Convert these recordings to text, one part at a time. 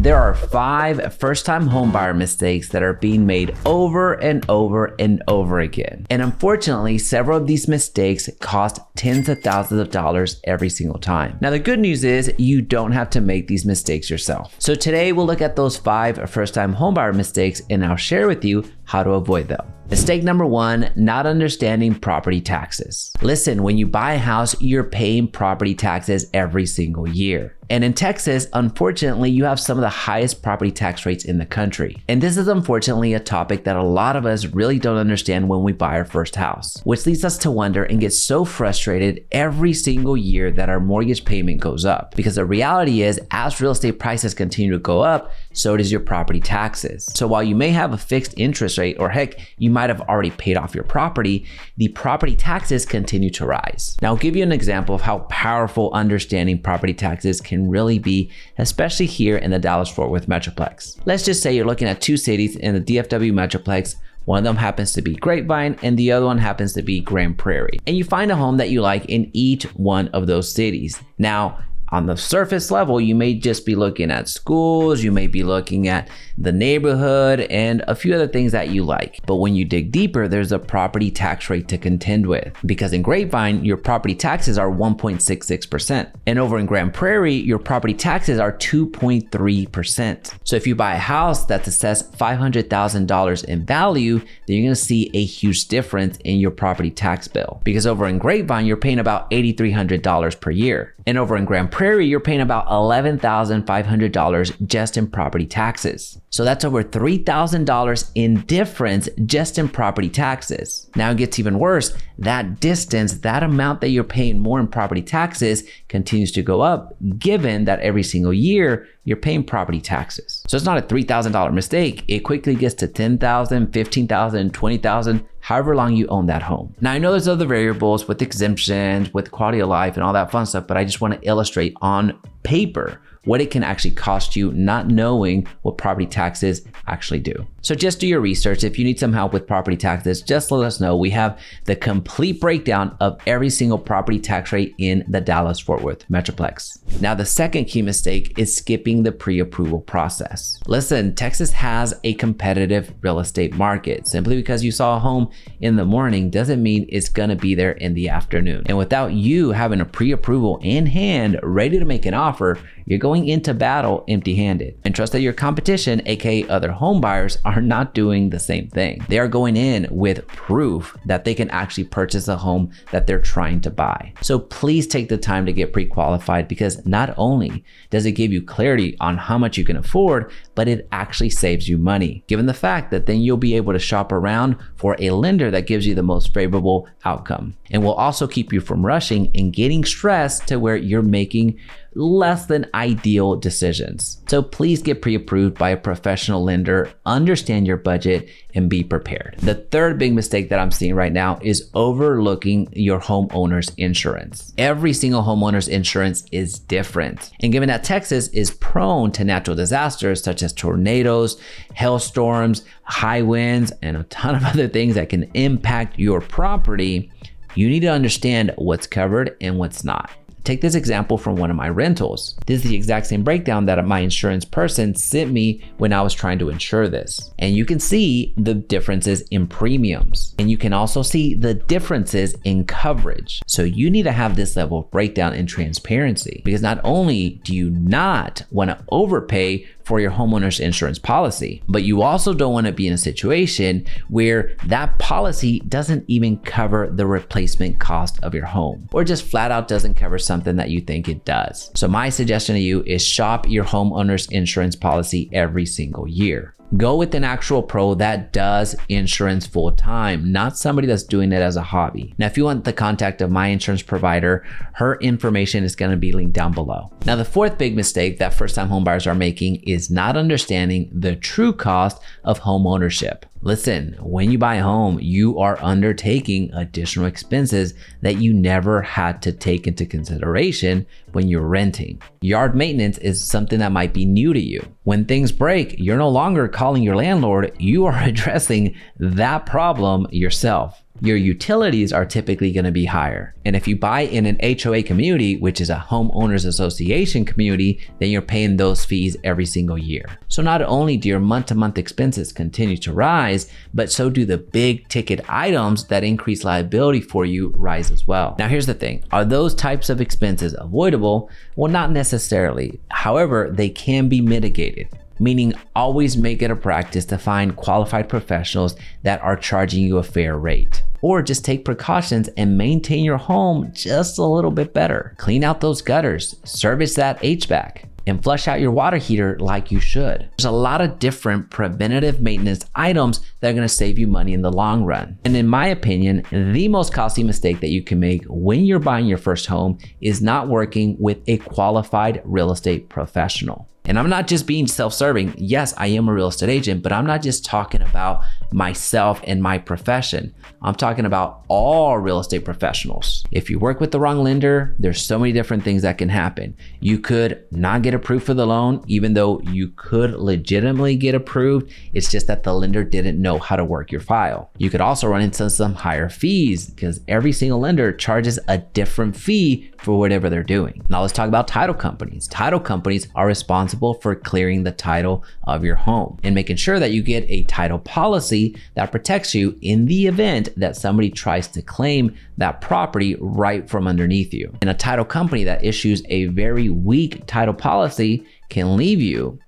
There are 5 first-time homebuyer mistakes that are being made over and over and over again. And unfortunately, several of these mistakes cost tens of thousands of dollars every single time. Now, the good news is you don't have to make these mistakes yourself. So today we'll look at those 5 first-time homebuyer mistakes and I'll share with you how to avoid them. Mistake number 1, not understanding property taxes. Listen, when you buy a house, you're paying property taxes every single year. And in Texas, unfortunately, you have some of the highest property tax rates in the country. And this is unfortunately a topic that a lot of us really don't understand when we buy our first house, which leads us to wonder and get so frustrated every single year that our mortgage payment goes up. Because the reality is, as real estate prices continue to go up, so does your property taxes. So while you may have a fixed interest rate, or heck, you might have already paid off your property, the property taxes continue to rise. Now, I'll give you an example of how powerful understanding property taxes can really be, especially here in the Dallas-Fort Worth Metroplex. Let's just say you're looking at 2 cities in the DFW Metroplex. One of them happens to be Grapevine and the other one happens to be Grand Prairie. And you find a home that you like in each one of those cities. Now, on the surface level, you may just be looking at schools, you may be looking at the neighborhood and a few other things that you like. But when you dig deeper, there's a property tax rate to contend with. Because in Grapevine, your property taxes are 1.66%. And over in Grand Prairie, your property taxes are 2.3%. So if you buy a house that's assessed $500,000 in value, then you're gonna see a huge difference in your property tax bill. Because over in Grapevine, you're paying about $8,300 per year. And over in Grand Prairie, you're paying about $11,500 just in property taxes. So that's over $3,000 in difference just in property taxes. Now it gets even worse. That distance, that amount that you're paying more in property taxes continues to go up, given that every single year you're paying property taxes. So it's not a $3,000 mistake. It quickly gets to $10,000, $15,000, $20,000, however long you own that home. Now I know there's other variables with exemptions, with quality of life and all that fun stuff, but I just want to illustrate on paper what it can actually cost you not knowing what property taxes actually do. So just do your research. If you need some help with property taxes, just let us know. We have the complete breakdown of every single property tax rate in the Dallas-Fort Worth Metroplex. Now, the second key mistake is skipping the pre-approval process. Listen, Texas has a competitive real estate market. Simply because you saw a home in the morning doesn't mean it's gonna be there in the afternoon. And without you having a pre-approval in hand, ready to make an offer, you're going into battle empty-handed. And trust that your competition, aka other home buyers, are not doing the same thing. They are going in with proof that they can actually purchase a home that they're trying to buy. So please take the time to get pre-qualified, because not only does it give you clarity on how much you can afford, but it actually saves you money, given the fact that then you'll be able to shop around for a lender that gives you the most favorable outcome. And will also keep you from rushing and getting stressed to where you're making less than ideal decisions. So please get pre-approved by a professional lender, understand your budget, and be prepared. The third big mistake that I'm seeing right now is overlooking your homeowner's insurance. Every single homeowner's insurance is different. And given that Texas is prone to natural disasters such as tornadoes, hailstorms, high winds, and a ton of other things that can impact your property, you need to understand what's covered and what's not. Take this example from one of my rentals. This is the exact same breakdown that my insurance person sent me when I was trying to insure this. And you can see the differences in premiums. And you can also see the differences in coverage. So you need to have this level of breakdown and transparency, because not only do you not want to overpay for your homeowner's insurance policy, but you also don't want to be in a situation where that policy doesn't even cover the replacement cost of your home, or just flat out doesn't cover something that you think it does. So my suggestion to you is shop your homeowner's insurance policy every single year. Go with an actual pro that does insurance full time, not somebody that's doing it as a hobby. Now, if you want the contact of my insurance provider, her information is going to be linked down below. Now, the fourth big mistake that first-time homebuyers are making is not understanding the true cost of home ownership. Listen, when you buy a home, you are undertaking additional expenses that you never had to take into consideration when you're renting. Yard maintenance is something that might be new to you. When things break, you're no longer calling your landlord, you are addressing that problem yourself. Your utilities are typically going to be higher. And if you buy in an HOA community, which is a homeowners association community, then you're paying those fees every single year. So not only do your month-to-month expenses continue to rise, but so do the big ticket items that increase liability for you rise as well. Now here's the thing, are those types of expenses avoidable? Well, not necessarily. However, they can be mitigated. Meaning always make it a practice to find qualified professionals that are charging you a fair rate. Or just take precautions and maintain your home just a little bit better. Clean out those gutters, service that HVAC, and flush out your water heater like you should. There's a lot of different preventative maintenance items that are gonna save you money in the long run. And in my opinion, the most costly mistake that you can make when you're buying your first home is not working with a qualified real estate professional. And I'm not just being self-serving. Yes, I am a real estate agent, but I'm not just talking about myself and my profession. I'm talking about all real estate professionals. If you work with the wrong lender, there's so many different things that can happen. You could not get approved for the loan, even though you could legitimately get approved. It's just that the lender didn't know how to work your file. You could also run into some higher fees because every single lender charges a different fee for whatever they're doing. Now let's talk about title companies. Title companies are responsible for clearing the title of your home and making sure that you get a title policy that protects you in the event that somebody tries to claim that property right from underneath you. And a title company that issues a very weak title policy can leave you,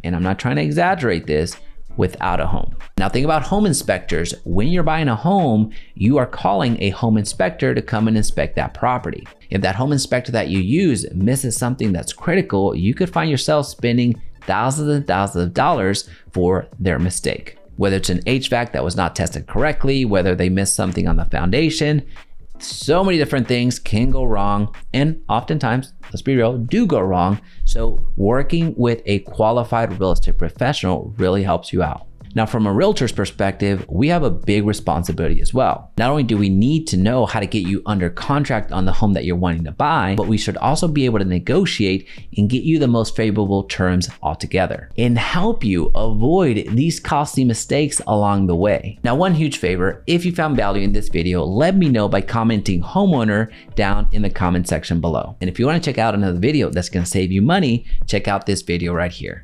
and I'm not trying to exaggerate this, without a home. Now think about home inspectors. When you're buying a home, you are calling a home inspector to come and inspect that property. If that home inspector that you use misses something that's critical, you could find yourself spending thousands and thousands of dollars for their mistake. Whether it's an HVAC that was not tested correctly, whether they missed something on the foundation, so many different things can go wrong, and oftentimes, let's be real, do go wrong. So working with a qualified real estate professional really helps you out. Now, from a realtor's perspective, we have a big responsibility as well. Not only do we need to know how to get you under contract on the home that you're wanting to buy, but we should also be able to negotiate and get you the most favorable terms altogether and help you avoid these costly mistakes along the way. Now, one huge favor, if you found value in this video, let me know by commenting homeowner down in the comment section below. And if you want to check out another video that's going to save you money, check out this video right here.